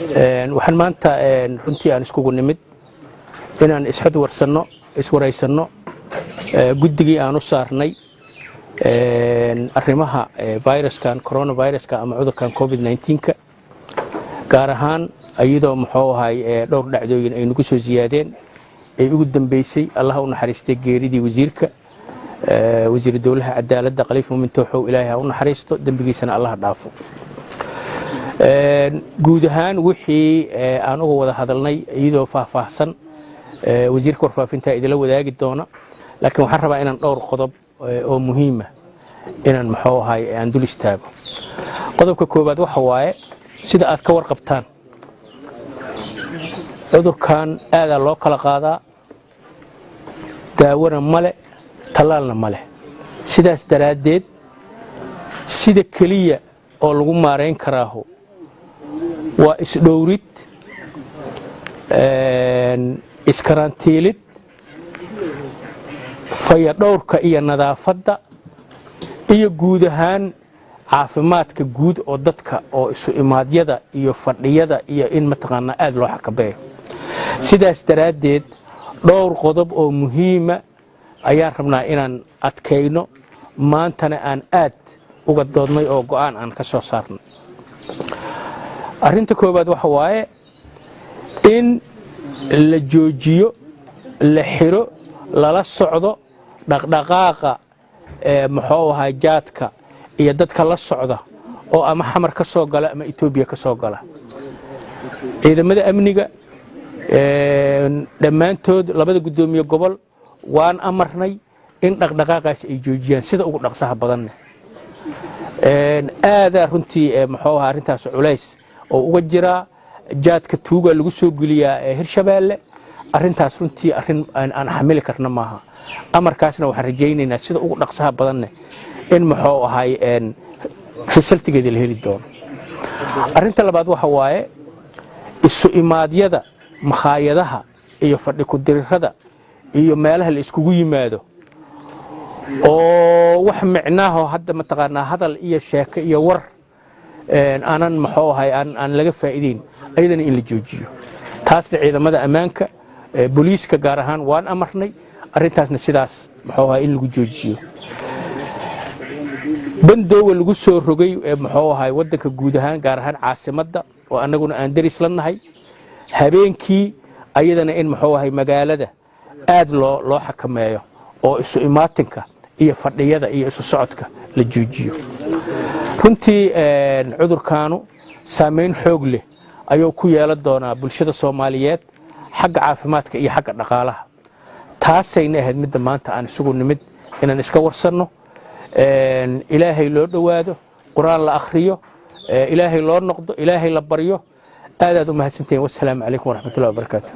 waxaan maanta runtii aan iskugu nimid inaan isxad warsanno iswaraysanno guddigii aan u saarnay arrimaha viruskan coronaviruska ama cudurkan covid-19ka gaar ahaan iyadoo muxuu ahay dhowr dhacdooyin ay nagu soo ziyaadeen ay ugu dambeysay allaha u naxariistay geeridii wasiir dowlaha cadaaladda Khaliif Muumin Tooxow ilaahay ha u naxariisto dambigiisana allaha dhaafo guud ahaan wixii aan uga wada hadalnay iyadoo faahfaahsan wasiirka warfaafinta idila wadaagi doona laakiin waxaan rabaa inaan dhowr qodob oo muhiim ah inaan muxuu ahay aan dul istaago qodobka koobaad waxa waaye sida aad ka warqabtaan cudurkan aad loo kala qaadaa daawona male talaalna male sidaas daraadeed sida kaliya oo lagu maareyn karaaho waa isdhowrid iskarantiilid fayadhowrka iyo nadaafadda iyo guud ahaan caafimaadka guud oo dadka oo isu imaadyada iyo fadhiyada iyo in mataqaanaa aad loo xakameeyo sidaas daraadeed dhowr qodob oo muhiima ayaan rabnaa inaan adkayno maantana aan aad uga doodnay oo go'aan aan ka soo saarno arrinta koobaad waxa waaye in la joojiyo la xiro lala socdo dhaqdhaqaaqa muxuu ahaa jaadka iyo dadka la socda oo ama xamar ka soo gala ama Itoobiya ka soo gala ciidamada amniga dhammaantood labada gudoomiye gobol waan amarnay in dhaqdhaqaaqaas ay joojiyaan sida ugu dhaqsaha badan aada runtii muxuu ahaa arrintaas culays oo uga jira jaadka tuuga lagu soo geliyaa Hirshabeelle arrintaas runtii arrin aan xamili karna maaha amarkaasna waxaan rajaynaynaa sida ugu dhaqsaha badan in muxuu ahay resultigeeda la heli doono arrinta labaad waxa waaye isu imaadyada makhaayadaha iyo fadhi ku dirirada iyo meelaha la iskugu yimaado oo wax micnaaho hadda mataqaanaa hadal iyo sheeko iyo war aanan muxuu ahay aan laga faa'iideyn ayadana in la joojiyo taasna ciidamada ammaanka booliiska gaar ahaan waan amarnay arrintaasna sidaas muxuu ahay in lagu joojiyo bandooga lagu soo rogay muxuu ahay waddanka guud ahaan gaar ahaan caasimadda oo annaguna aan daris la nahay habeenkii ayadana in muxuu ahay magaalada aad loo xakameeyo oo isu imaatinka iyo fadhiyada iyo isu socodka la joojiyo runtii cudurkaanu saameyn xoog leh ayuu ku yeelan doonaa bulshada Soomaaliyeed xagga caafimaadka iyo xagga dhaqaalaha taasayna ahayd midda maanta aan isugu nimid inaan iska warsanno ilaahay loo dhawaado quraan la akhriyo ilaahay loo noqdo ilaahay la baryo aad u mahadsantiin wassalaamu calaykum waraxmatullaahi wabarakaatuh